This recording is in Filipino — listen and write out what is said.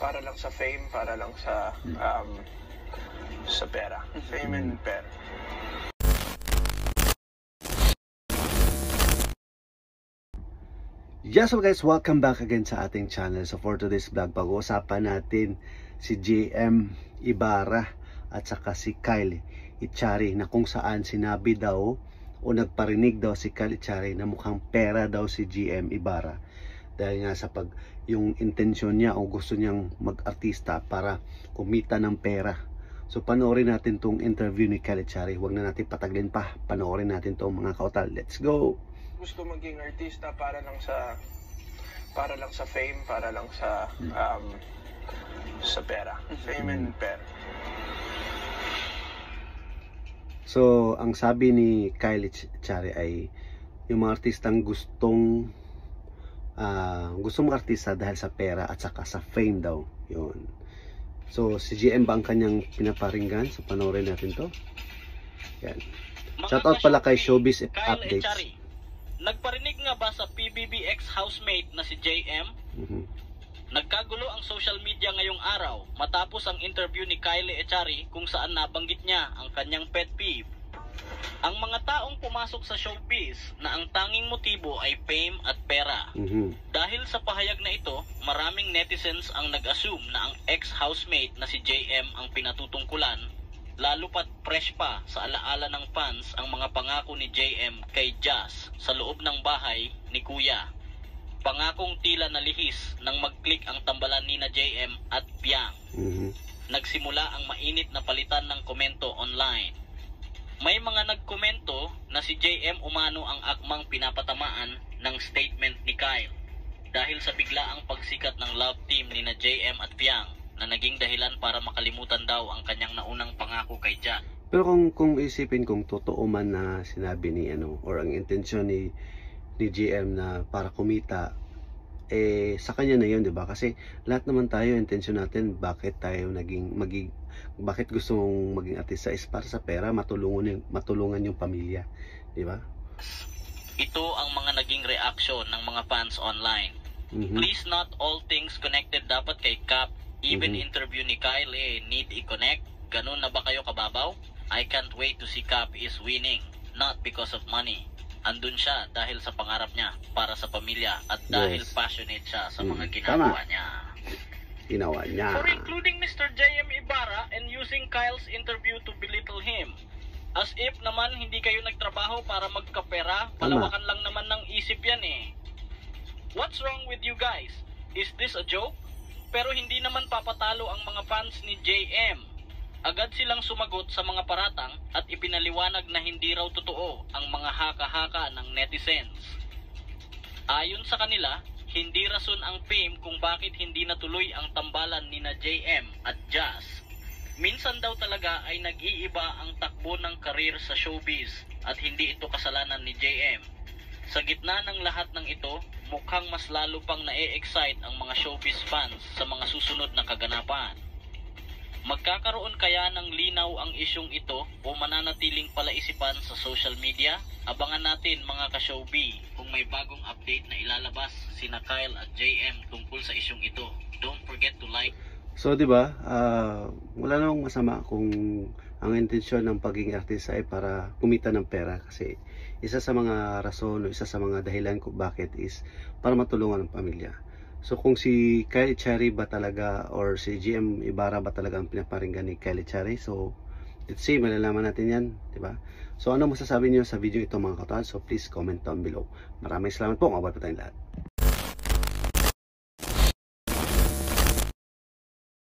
para lang sa fame, para lang sa pera. Fame and pera. Yes, so guys, welcome back again sa ating channel. So for today's vlog, pag-uusapan natin si JM Ibarra at saka si Kyle Echari, na kung saan sinabi daw o nagparinig daw si Kyle Echari na mukhang pera daw si JM Ibarra, dahil nga sa yung intensyon niya o gusto niyang mag-artista para kumita ng pera. So panoorin natin tong interview ni Kyle Echari. Huwag na natin pataglin pa, panoorin natin tong mga kautal. Let's go! Gusto maging artista para lang sa fame, para lang sa pera. Fame and pera. So ang sabi ni Kyle Echari ay yung mga artistang gustong mag-artista dahil sa pera at saka sa fame daw. Yun. So si JM ba ang kanyang pinaparinggan? So panoorin natin to. Yan. Shoutout pala kay Showbiz Updates. Echari, nagparinig nga ba sa PBBX housemate na si JM? Nagkagulo ang social media ngayong araw matapos ang interview ni Kyle Echari kung saan nabanggit niya ang kanyang pet peeve. Ang mga taong pumasok sa showbiz na ang tanging motibo ay fame at pera. Dahil sa pahayag na ito, maraming netizens ang nag-assume na ang ex-housemate na si JM ang pinatutungkulan, lalo pat fresh pa sa alaala ng fans ang mga pangako ni JM kay Jazz sa loob ng bahay ni Kuya. Pangakong tila nalihis nang mag-click ang tambalan ni na JM at Piang. Nagsimula ang mainit na palitan ng komento online. May mga nagkomento na si JM umano ang akmang pinapatamaan ng statement ni Kyle dahil sa biglaang pagsikat ng love team ni na JM at Piang na naging dahilan para makalimutan daw ang kanyang naunang pangako kay Jazz. Pero kung isipin kung totoo man na sinabi ni or ang intensyon ni JM na para kumita, sa kanya na yun, 'di ba? Kasi lahat naman tayo, intensyon natin bakit tayo bakit gusto mong maging artista is para sa pera, matulungan yung pamilya, 'di ba? Ito ang mga naging reaksyon ng mga fans online. Please, not all things connected dapat kay Cap. Even interview ni Kyle need i-connect. Ganun na ba kayo kababaw? I can't wait to see Cap is winning, not because of money. Andun siya dahil sa pangarap niya para sa pamilya at dahil passionate siya sa mga ginagawa niya. For including Mr. JM Ibarra and using Kyle's interview to belittle him. As if naman hindi kayo nagtrabaho para magkapera, palawakan lang naman ng isip yan eh. What's wrong with you guys? Is this a joke? Pero hindi naman papatalo ang mga fans ni JM. Agad silang sumagot sa mga paratang at ipinaliwanag na hindi raw totoo ang mga haka-haka ng netizens. Ayon sa kanila, hindi rason ang fame kung bakit hindi natuloy ang tambalan ni na JM at Jazz. Minsan daw talaga ay nag-iiba ang takbo ng karir sa showbiz at hindi ito kasalanan ni JM. Sa gitna ng lahat ng ito, mukhang mas lalo pang na-excite ang mga showbiz fans sa mga susunod na kaganapan. Magkakaroon kaya ng linaw ang isyong ito o mananatiling palaisipan sa social media? Abangan natin mga ka-showbie kung may bagong update na ilalabas sina Kyle at JM tungkol sa isyong ito. Don't forget to like. So 'di ba, wala namang masama kung ang intensyon ng pagiging artista ay para kumita ng pera, kasi isa sa mga rason o isa sa mga dahilan kung bakit is para matulungan ang pamilya. So kung si Kyle Echari ba talaga or si JM Ibarra ba talaga ang pinaparinggan ni Kyle Echari, so let's see, malalaman natin yan, di ba? So ano masasabi niyo sa video ito mga kautal? So please comment down below. Maraming salamat po, mabay po tayong lahat.